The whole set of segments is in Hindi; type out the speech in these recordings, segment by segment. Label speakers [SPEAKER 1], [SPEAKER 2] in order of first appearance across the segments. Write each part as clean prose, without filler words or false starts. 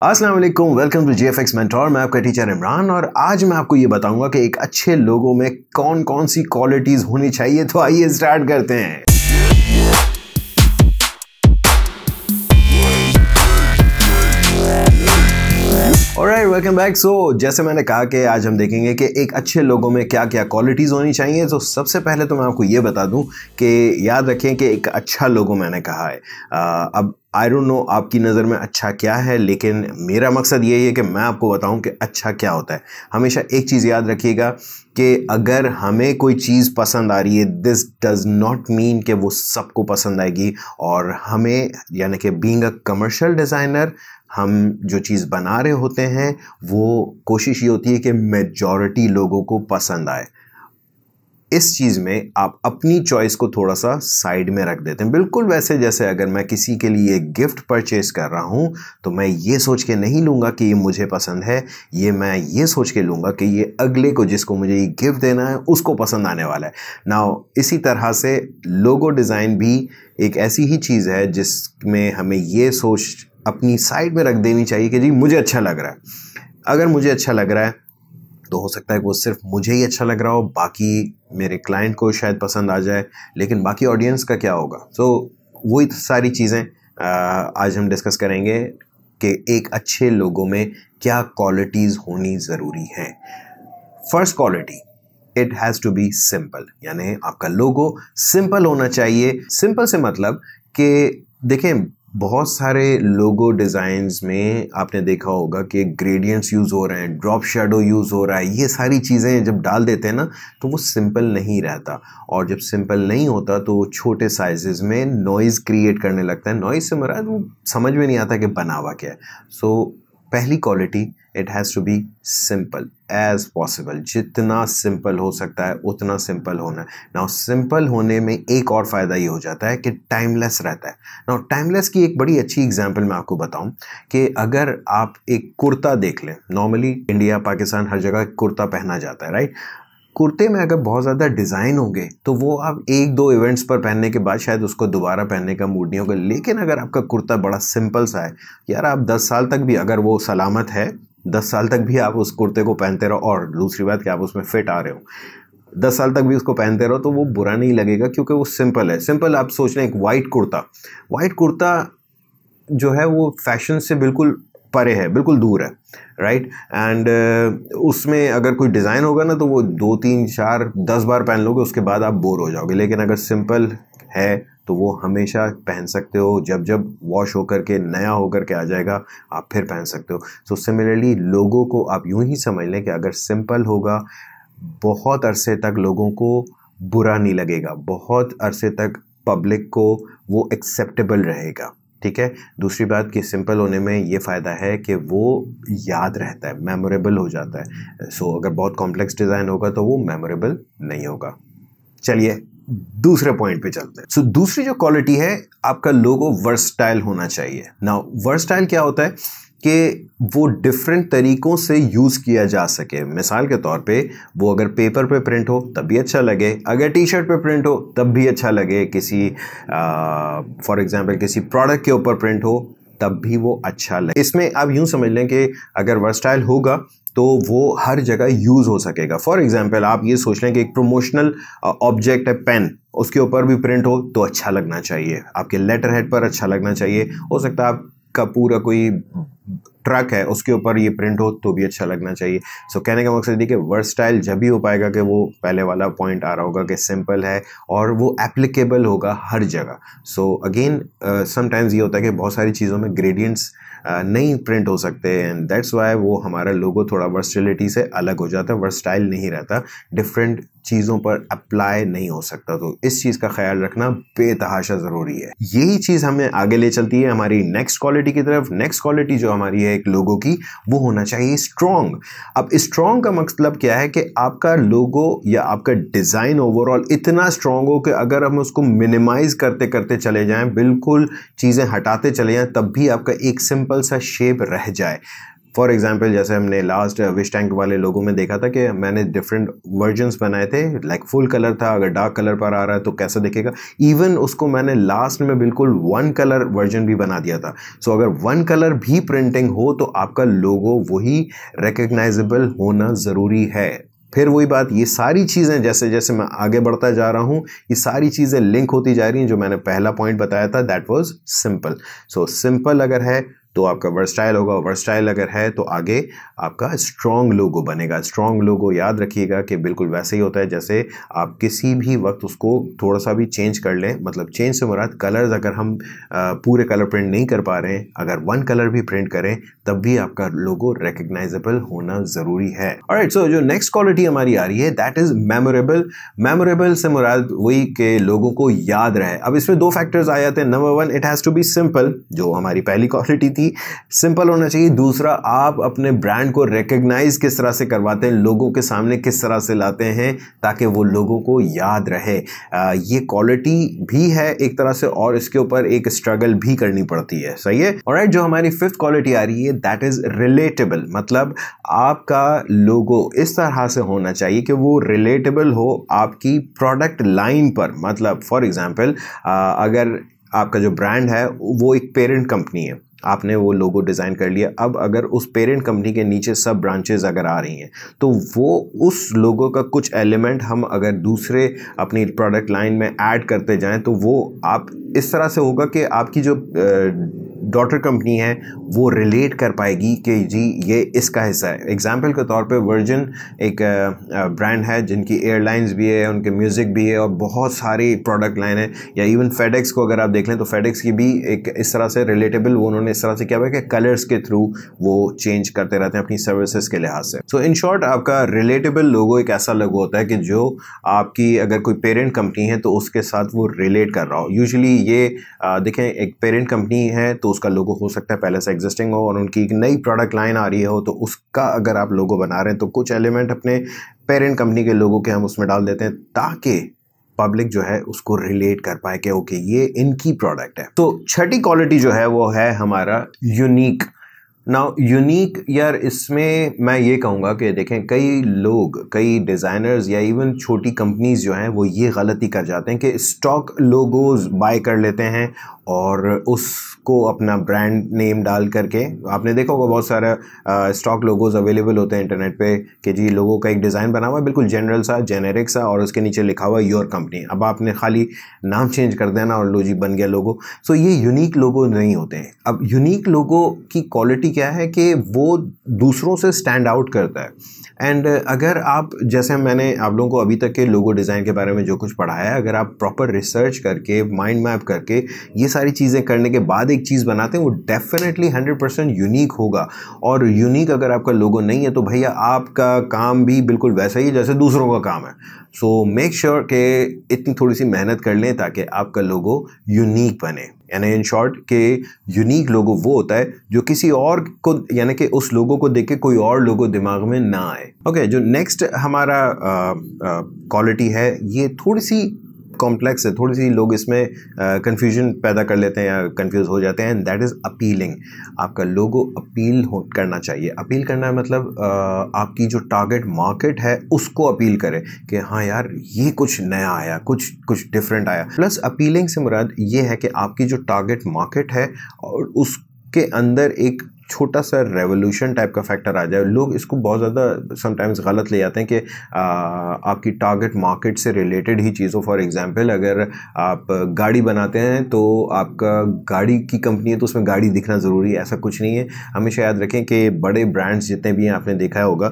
[SPEAKER 1] अस्सलाम वालेकुम, वेलकम टू जेएफएक्स मेंटोर। मैं आपका टीचर इमरान और आज मैं आपको ये बताऊंगा कि एक अच्छे लोगों में कौन कौन सी क्वालिटीज होनी चाहिए। तो आइए स्टार्ट करते हैं। Alright, welcome back. सो जैसे मैंने कहा कि आज हम देखेंगे कि एक अच्छे लोगों में क्या क्या क्वालिटीज़ होनी चाहिए। तो सबसे पहले तो मैं आपको ये बता दूं कि याद रखें कि एक अच्छा लोगो मैंने कहा है। अब आई डोंट नो आपकी नज़र में अच्छा क्या है, लेकिन मेरा मकसद यही है कि मैं आपको बताऊं कि अच्छा क्या होता है। हमेशा एक चीज़ याद रखिएगा कि अगर हमें कोई चीज़ पसंद आ रही है, दिस डज़ नॉट मीन कि वो सबको पसंद आएगी। और हमें यानी कि बीइंग अ कमर्शियल डिज़ाइनर, हम जो चीज़ बना रहे होते हैं वो कोशिश ये होती है कि मेजॉरिटी लोगों को पसंद आए। इस चीज़ में आप अपनी चॉइस को थोड़ा सा साइड में रख देते हैं। बिल्कुल वैसे जैसे अगर मैं किसी के लिए गिफ्ट परचेज कर रहा हूँ तो मैं ये सोच के नहीं लूँगा कि ये मुझे पसंद है, मैं ये सोच के लूँगा कि ये अगले को जिसको मुझे ये गिफ्ट देना है उसको पसंद आने वाला है। नाउ इसी तरह से लोगो डिज़ाइन भी एक ऐसी ही चीज़ है जिसमें हमें ये सोच अपनी साइड में रख देनी चाहिए कि जी मुझे अच्छा लग रहा है। अगर मुझे अच्छा लग रहा है तो हो सकता है कि वो सिर्फ मुझे ही अच्छा लग रहा हो, बाकी मेरे क्लाइंट को शायद पसंद आ जाए, लेकिन बाकी ऑडियंस का क्या होगा। तो वही सारी चीज़ें आज हम डिस्कस करेंगे कि एक अच्छे लोगों में क्या क्वालिटीज़ होनी ज़रूरी हैं। First quality, it has to be simple, यानी आपका लोगो सिंपल होना चाहिए। सिंपल से मतलब कि देखें, बहुत सारे लोगो डिज़ाइंस में आपने देखा होगा कि ग्रेडियंट्स यूज़ हो रहे हैं, ड्रॉप शैडो यूज़ हो रहा है। ये सारी चीज़ें जब डाल देते हैं ना तो वो सिंपल नहीं रहता, और जब सिंपल नहीं होता तो वो छोटे साइजेस में नॉइज़ क्रिएट करने लगता है। नॉइज़ से मुराद वो समझ में नहीं आता कि बनावा क्या है। सो पहली quality, it has to be simple as possible. जितना सिंपल हो सकता है उतना सिंपल होना है। नाउ सिंपल होने में एक और फ़ायदा ये हो जाता है कि टाइमलेस रहता है। नाउ टाइमलेस की एक बड़ी अच्छी एग्जांपल मैं आपको बताऊं कि अगर आप एक कुर्ता देख लें, नॉर्मली इंडिया पाकिस्तान हर जगह कुर्ता पहना जाता है, राइट। कुर्ते में अगर बहुत ज़्यादा डिज़ाइन होंगे तो वो आप एक दो इवेंट्स पर पहनने के बाद शायद उसको दोबारा पहनने का मूड नहीं होगा। लेकिन अगर आपका कुर्ता बड़ा सिंपल सा है, यार आप 10 साल तक भी, अगर वो सलामत है, 10 साल तक भी आप उस कुर्ते को पहनते रहो, और दूसरी बात कि आप उसमें फिट आ रहे हो, 10 साल तक भी उसको पहनते रहो, तो वो बुरा नहीं लगेगा क्योंकि वो सिंपल है। सिंपल आप सोच लें, एक वाइट कुर्ता जो है वो फैशन से बिल्कुल परे है, बिल्कुल दूर है, राइट। एंड उसमें अगर कोई डिज़ाइन होगा ना तो वो 2 3 4 10 बार पहन लोगे, उसके बाद आप बोर हो जाओगे। लेकिन अगर सिंपल है तो वो हमेशा पहन सकते हो, जब जब वॉश होकर के नया होकर के आ जाएगा आप फिर पहन सकते हो। सो सिमिलरली लोगों को आप यूं ही समझ लें कि अगर सिंपल होगा, बहुत अरसे तक लोगों को बुरा नहीं लगेगा, बहुत अरसे तक पब्लिक को वो एक्सेप्टेबल रहेगा, ठीक है। दूसरी बात कि सिंपल होने में ये फ़ायदा है कि वो याद रहता है, मेमोरेबल हो जाता है। सो अगर बहुत कॉम्प्लेक्स डिज़ाइन होगा तो वो मेमोरेबल नहीं होगा। चलिए दूसरे पॉइंट पे चलते हैं। सो दूसरी जो क्वालिटी है, आपका लोगो वर्सटाइल होना चाहिए। नाउ वर्सटाइल क्या होता है कि वो डिफरेंट तरीक़ों से यूज़ किया जा सके। मिसाल के तौर पे वो अगर पेपर पे प्रिंट हो तब भी अच्छा लगे, अगर टी शर्ट पे प्रिंट हो तब भी अच्छा लगे, किसी फॉर एग्जांपल किसी प्रोडक्ट के ऊपर प्रिंट हो तब भी वो अच्छा लगे। इसमें आप यूँ समझ लें कि अगर वर्सटाइल होगा तो वो हर जगह यूज़ हो सकेगा। फॉर एग्जांपल आप ये सोच लें कि एक प्रमोशनल ऑब्जेक्ट है पेन, उसके ऊपर भी प्रिंट हो तो अच्छा लगना चाहिए, आपके लेटर हेड पर अच्छा लगना चाहिए। हो सकता है आपका पूरा कोई ट्रक है उसके ऊपर ये प्रिंट हो तो भी अच्छा लगना चाहिए। सो कहने का मकसद ये कि वर्सटाइल जब भी हो पाएगा कि वो पहले वाला पॉइंट आ रहा होगा कि सिंपल है और वो एप्लीकेबल होगा हर जगह। सो अगेन समटाइम्स ये होता है कि बहुत सारी चीज़ों में ग्रेडियंट्स नहीं प्रिंट हो सकते, एंड दैट्स वाई वो हमारा लोगो थोड़ा वर्सटिलिटी से अलग हो जाता है, वर्सटाइल नहीं रहता, डिफरेंट चीज़ों पर अप्लाई नहीं हो सकता। तो इस चीज़ का ख्याल रखना बेतहाशा ज़रूरी है। यही चीज़ हमें आगे ले चलती है हमारी नेक्स्ट क्वालिटी की तरफ। नेक्स्ट क्वालिटी जो हमारी है एक लोगो की, वो होना चाहिए स्ट्रॉन्ग। अब स्ट्रॉन्ग का मतलब क्या है कि आपका लोगो या आपका डिज़ाइन ओवरऑल इतना स्ट्रॉन्ग हो कि अगर हम उसको मिनिमाइज करते करते चले जाएं, बिल्कुल चीज़ें हटाते चले जाएं, तब भी आपका एक सिंपल सा शेप रह जाए। फॉर एग्जांपल जैसे हमने लास्ट विश टैंक वाले लोगों में देखा था कि मैंने डिफरेंट वर्जन्स बनाए थे, लाइक फुल कलर था, अगर डार्क कलर पर आ रहा है तो कैसा दिखेगा। इवन उसको मैंने लास्ट में बिल्कुल वन कलर वर्जन भी बना दिया था। सो अगर वन कलर भी प्रिंटिंग हो तो आपका लोगो वही रिकग्नाइजेबल होना ज़रूरी है। फिर वही बात, ये सारी चीज़ें जैसे जैसे मैं आगे बढ़ता जा रहा हूँ ये सारी चीज़ें लिंक होती जा रही हैं। जो मैंने पहला पॉइंट बताया था that was simple. So simple अगर है तो आपका वर्सटाइल होगा, वर्सटाइल अगर है तो आगे आपका स्ट्रॉन्ग लोगो बनेगा। स्ट्रॉन्ग लोगो याद रखिएगा कि बिल्कुल वैसे ही होता है जैसे आप किसी भी वक्त उसको थोड़ा सा भी चेंज कर लें, मतलब चेंज से मुराद कलर्स अगर हम पूरे कलर प्रिंट नहीं कर पा रहे हैं, अगर वन कलर भी प्रिंट करें तब भी आपका लोगो रिकग्नाइजेबल होना ज़रूरी है। ऑलराइट, सो जो नेक्स्ट क्वालिटी हमारी आ रही है दैट इज़ मेमोरेबल। मेमोरेबल से मुराद वही के लोगों को याद रहे। अब इसमें दो फैक्टर्स आ जाते हैं। Number one, it has to be simple, जो हमारी पहली क्वालिटी थी, सिंपल होना चाहिए। दूसरा, आप अपने ब्रांड को रिकग्नाइज किस तरह से करवाते हैं, लोगों के सामने किस तरह से लाते हैं ताकि वो लोगों को याद रहे। ये क्वालिटी भी है एक तरह से और इसके ऊपर एक स्ट्रगल भी करनी पड़ती है। सही है। ऑलराइट, जो हमारी फिफ्थ क्वालिटी आ रही है दैट इज रिलेटेबल। मतलब आपका लोगो इस तरह से होना चाहिए कि वो रिलेटेबल हो आपकी प्रोडक्ट लाइन पर। मतलब फॉर एग्जांपल अगर आपका जो ब्रांड है वो एक पेरेंट कंपनी है, आपने वो लोगो डिज़ाइन कर लिया। अब अगर उस पेरेंट कंपनी के नीचे सब ब्रांचेस अगर आ रही हैं तो वो उस लोगो का कुछ एलिमेंट हम अगर दूसरे अपनी प्रोडक्ट लाइन में ऐड करते जाएं तो वो आप इस तरह से होगा कि आपकी जो डॉटर कंपनी है वो रिलेट कर पाएगी कि जी ये इसका हिस्सा है। एग्जाम्पल के तौर पे वर्जिन एक ब्रांड है जिनकी एयरलाइंस भी है, उनके म्यूज़िक भी है और बहुत सारी प्रोडक्ट लाइन है। या इवन फेडेक्स को अगर आप देख लें तो फेडेक्स की भी एक इस तरह से रिलेटेबल वो उन्होंने इस तरह से किया हुआ है कि कलर्स के थ्रू वो चेंज करते रहते हैं अपनी सर्विसेज के लिहाज से। सो इन शॉर्ट आपका रिलेटेबल लोगो एक ऐसा लोगो होता है कि जो आपकी अगर कोई पेरेंट कंपनी है तो उसके साथ वो रिलेट कर रहा हो। यूजुअली ये देखें, एक पेरेंट कंपनी है तो उसका लोगो हो सकता है पहले से एग्जिस्टिंग हो और उनकी एक नई प्रोडक्ट लाइन आ रही हो तो उसका अगर आप लोगो बना रहे हैं तो कुछ एलिमेंट अपने पेरेंट कंपनी के लोगो के हम उसमें डाल देते हैं ताकि पब्लिक जो है उसको रिलेट कर पाए कि ओके ये इनकी प्रोडक्ट है। तो छठी क्वालिटी जो है वो है हमारा यूनिक। नाउ यूनिक यार, इसमें मैं ये कहूँगा कि देखें कई लोग, कई डिज़ाइनर्स या इवन छोटी कंपनीज जो हैं वो ये गलती कर जाते हैं कि स्टॉक लोगोज बाय कर लेते हैं और उसको अपना ब्रांड नेम डाल करके, आपने देखा होगा बहुत सारा स्टॉक लोगोज अवेलेबल होते हैं इंटरनेट पे कि जी लोगों का एक डिज़ाइन बना हुआ है बिल्कुल जनरल सा, जेनेरिक सा और उसके नीचे लिखा हुआ है योर कंपनी। अब आपने खाली नाम चेंज कर देना और लो जी बन गया लोगो। सो ये यूनिक लोगो नहीं होते हैं। अब यूनिक लोगो की क्वालिटी क्या है कि वो दूसरों से स्टैंड आउट करता है। एंड अगर आप, जैसे मैंने आप लोगों को अभी तक के लोगो डिज़ाइन के बारे में जो कुछ पढ़ाया है, अगर आप प्रॉपर रिसर्च करके माइंड मैप करके ये सारी चीज़ें करने के बाद एक चीज़ बनाते हैं वो डेफिनेटली 100% यूनिक होगा। और यूनिक अगर आपका लोगो नहीं है तो भैया आपका काम भी बिल्कुल वैसा ही जैसे दूसरों का काम है। सो मेक श्योर कि इतनी थोड़ी सी मेहनत कर लें ताकि आपका लोगो यूनिक बने। यानी इन शॉर्ट के यूनिक लोगो वो होता है जो किसी और को, यानी कि उस लोगो को देख के कोई और लोगो दिमाग में ना आए। ओके, जो नेक्स्ट हमारा क्वालिटी है ये थोड़ी सी कॉम्प्लेक्स है, थोड़ी सी लोग इसमें कंफ्यूजन पैदा कर लेते हैं या कंफ्यूज हो जाते हैं। That is appealing. आपका लोगो अपील करना चाहिए। अपील करना है मतलब आपकी जो टारगेट मार्केट है उसको अपील करे कि हाँ यार ये कुछ नया आया, कुछ डिफरेंट आया। प्लस अपीलिंग से मुराद ये है कि आपकी जो टारगेट मार्केट है और उसके अंदर एक छोटा सा रेवोल्यूशन टाइप का फैक्टर आ जाए। लोग इसको बहुत ज़्यादा समटाइम्स गलत ले जाते हैं कि आपकी टारगेट मार्केट से रिलेटेड ही चीज़ों, फॉर एग्जांपल अगर आप गाड़ी बनाते हैं तो आपका गाड़ी की कंपनी है तो उसमें गाड़ी दिखना ज़रूरी है, ऐसा कुछ नहीं है। हमेशा याद रखें कि बड़े ब्रांड्स जितने भी हैं, आपने देखा होगा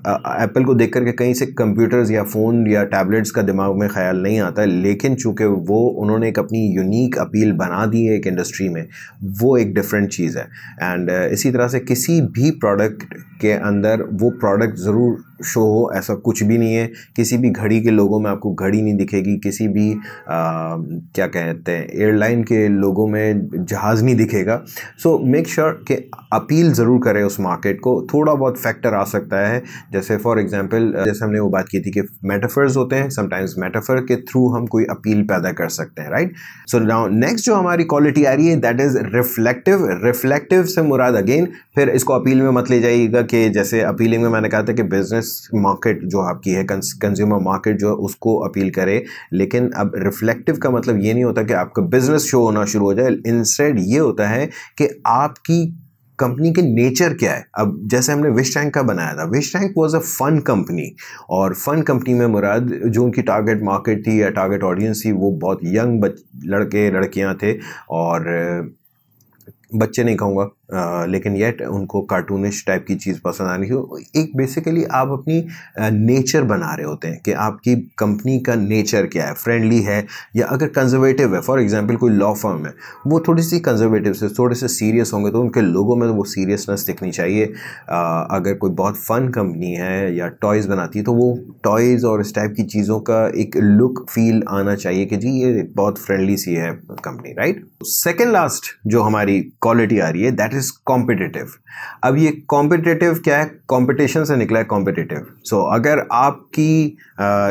[SPEAKER 1] एप्पल को देख करके कहीं से कंप्यूटर्स या फ़ोन या टैबलेट्स का दिमाग में ख्याल नहीं आता, लेकिन चूँकि वो उन्होंने एक अपनी यूनिक अपील बना दी है एक इंडस्ट्री में, वो एक डिफरेंट चीज़ है। एंड इसी तरह से किसी भी प्रोडक्ट के अंदर वो प्रोडक्ट ज़रूर शो हो, ऐसा कुछ भी नहीं है। किसी भी घड़ी के लोगों में आपको घड़ी नहीं दिखेगी, किसी भी क्या कहते हैं एयरलाइन के लोगों में जहाज़ नहीं दिखेगा। सो मेक श्योर कि अपील ज़रूर करें उस मार्केट को। थोड़ा बहुत फैक्टर आ सकता है, जैसे फॉर एग्जांपल जैसे हमने वो बात की थी कि मेटाफर्स होते हैं, समटाइम्स मेटाफर के थ्रू हम कोई अपील पैदा कर सकते हैं, राइट। सो नाउ नेक्स्ट जो हमारी क्वालिटी आ रही है दैट इज़ रिफ्लेक्टिव। रिफ्लेक्टिव से मुराद अगेन फिर इसको अपील में मत ले जाइएगा कि जैसे अपीलिंग में मैंने कहा था कि बिजनेस मार्केट जो आपकी है, कंज्यूमर मार्केट जो उसको अपील करे, लेकिन अब रिफ्लेक्टिव का मतलब ये नहीं होता कि आपका बिजनेस शो होना शुरू हो जाए। इंस्टेड ये होता है कि आपकी कंपनी के नेचर क्या है। अब जैसे हमने विश टैंक का बनाया था, which tank was a fun company, और फन कंपनी में मुराद जो उनकी टारगेट मार्केट थी या टारगेट ऑडियंस थी वो बहुत यंग लड़के लड़कियां थे, और बच्चे नहीं कहूँगा लेकिन येट उनको कार्टूनिश टाइप की चीज़ पसंद आनी थी। एक बेसिकली आप अपनी नेचर बना रहे होते हैं कि आपकी कंपनी का नेचर क्या है, फ्रेंडली है या अगर कंजर्वेटिव है। फॉर एग्जांपल कोई लॉ फर्म है, वो थोड़ी सी कंजर्वेटिव से थोड़े से सीरियस होंगे तो उनके लोगों में वो सीरियसनेस दिखनी चाहिए। अगर कोई बहुत फन कंपनी है या टॉयज़ बनाती है तो वो टॉयज़ और इस टाइप की चीज़ों का एक लुक फील आना चाहिए कि जी ये बहुत फ्रेंडली सी है कंपनी, राइट। सेकेंड लास्ट जो हमारी क्वालिटी आ रही है दैट इज कॉम्पिटिटिव। अब ये कॉम्पिटिटिव क्या है, कॉम्पिटिशन से निकला है कॉम्पिटिटिव। सो अगर आपकी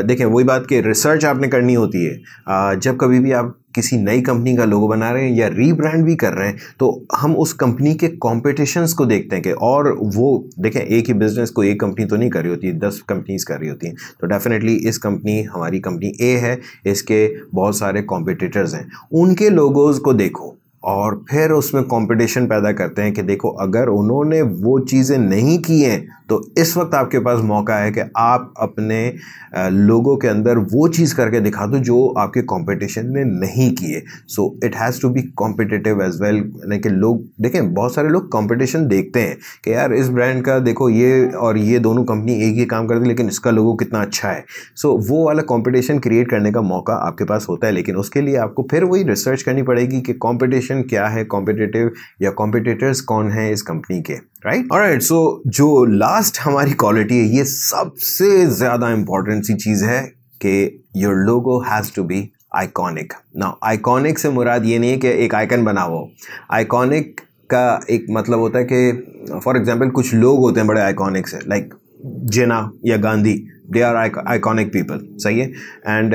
[SPEAKER 1] देखें वही बात कि रिसर्च आपने करनी होती है। जब कभी भी आप किसी नई कंपनी का लोगो बना रहे हैं या रीब्रांड भी कर रहे हैं तो हम उस कंपनी के कॉम्पिटिशन्स को देखते हैं कि, और वो देखें एक ही बिजनेस को एक कंपनी तो नहीं कर रही होती है, 10 कंपनीज कर रही होती हैं। तो डेफिनेटली इस कंपनी हमारी कंपनी ए है, इसके बहुत सारे कॉम्पिटिटर्स हैं, उनके लोगोज को देखो और फिर उसमें कंपटीशन पैदा करते हैं कि देखो अगर उन्होंने वो चीज़ें नहीं की हैं तो इस वक्त आपके पास मौका है कि आप अपने लोगों के अंदर वो चीज़ करके दिखा दो जो आपके कंपटीशन ने नहीं किए। So it has to be competitive as well. लेकिन लोग देखें बहुत सारे लोग कंपटीशन देखते हैं कि यार इस ब्रांड का देखो ये और ये दोनों कंपनी एक ही काम करती लेकिन इसका लोगो कितना अच्छा है। सो वो वाला कंपटीशन क्रिएट करने का मौका आपके पास होता है, लेकिन उसके लिए आपको फिर वही रिसर्च करनी पड़ेगी कि कंपटीशन क्या है, कॉम्पिटिटिव या कॉम्पिटिटर्स कौन है इस कंपनी के, राइट। ऑलराइट, सो जो लास्ट हमारी क्वालिटी है ये सबसे ज्यादा इंपॉर्टेंट सी चीज है कि your logo has to be iconic. Now iconic से मुराद ये नहीं है कि एक आइकन बना हो। आइकॉनिक का एक मतलब होता है कि फॉर एग्जांपल कुछ लोग होते हैं बड़े आइकॉनिक से, लाइक जिन्ना या Gandhi, they are iconic people, सही है। एंड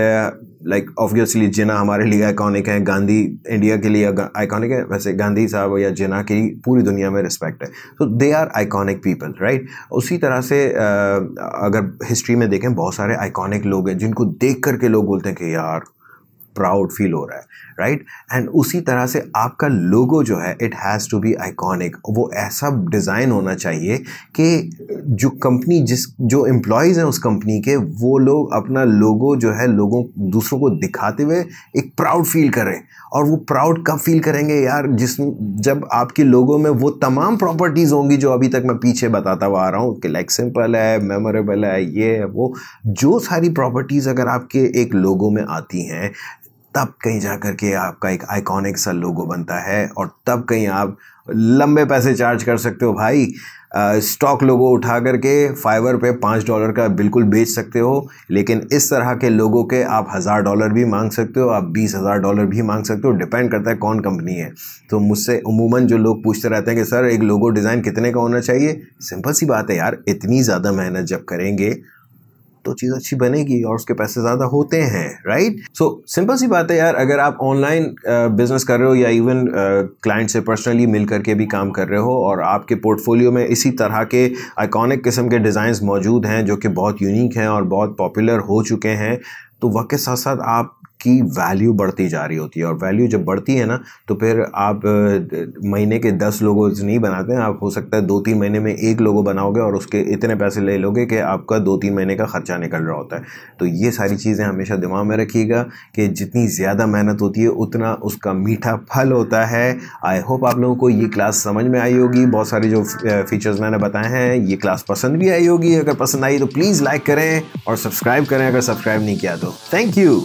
[SPEAKER 1] लाइक ऑब्वियसली जिन्ना हमारे लिए आइकॉनिक है, गांधी इंडिया के लिए आइकॉनिक है, वैसे गांधी साहब या जिन्ना की पूरी दुनिया में रिस्पेक्ट है। तो they are iconic people, right. उसी तरह से अगर हिस्ट्री में देखें बहुत सारे आइकॉनिक लोग हैं जिनको देख करके लोग बोलते हैं कि यार प्राउड फील हो रहा है, राइट। एंड उसी तरह से आपका लोगो जो है it has to be iconic. वो ऐसा डिज़ाइन होना चाहिए कि जो कंपनी जो एम्प्लॉयज़ हैं उस कंपनी के, वो लोग अपना लोगो जो है लोगों दूसरों को दिखाते हुए एक प्राउड फील करें। और वो प्राउड कब फील करेंगे यार, जब आपके लोगो में वो तमाम प्रॉपर्टीज़ होंगी जो अभी तक मैं पीछे बताता हुआ आ रहा हूँ कि लाइक सिंपल है, मेमोरेबल है, ये है वो, जो सारी प्रॉपर्टीज़ अगर आपके एक लोगो में आती हैं तब कहीं जाकर के आपका एक आइकॉनिक सा लोगो बनता है, और तब कहीं आप लंबे पैसे चार्ज कर सकते हो भाई। स्टॉक लोगो उठा करके फाइवर पे $5 का बिल्कुल बेच सकते हो, लेकिन इस तरह के लोगों के आप $1000 भी मांग सकते हो, आप $20,000 भी मांग सकते हो, डिपेंड करता है कौन कंपनी है। तो मुझसे उमूमन जो लोग पूछते रहते हैं कि सर एक लोगो डिज़ाइन कितने का होना चाहिए, सिंपल सी बात है यार, इतनी ज़्यादा मेहनत जब करेंगे तो चीज़ अच्छी बनेगी और उसके पैसे ज़्यादा होते हैं, राइट। सो सिंपल सी बात है यार, अगर आप ऑनलाइन बिजनेस कर रहे हो या इवन क्लाइंट से पर्सनली मिल करके भी काम कर रहे हो और आपके पोर्टफोलियो में इसी तरह के आइकॉनिक किस्म के डिज़ाइंस मौजूद हैं जो कि बहुत यूनिक हैं और बहुत पॉपुलर हो चुके हैं, तो वक्त के साथ साथ आप की वैल्यू बढ़ती जा रही होती है। और वैल्यू जब बढ़ती है ना तो फिर आप महीने के 10 लोगोज नहीं बनाते हैं, आप हो सकता है 2-3 महीने में एक लोगो बनाओगे और उसके इतने पैसे ले लोगे कि आपका 2-3 महीने का खर्चा निकल रहा होता है। तो ये सारी चीज़ें हमेशा दिमाग में रखिएगा कि जितनी ज़्यादा मेहनत होती है उतना उसका मीठा फल होता है। आई होप आप लोगों को ये क्लास समझ में आई होगी। बहुत सारे जो फीचर्स मैंने बताए हैं ये क्लास पसंद भी आई होगी। अगर पसंद आई तो प्लीज़ लाइक करें और सब्सक्राइब करें अगर सब्सक्राइब नहीं किया तो। Thank you.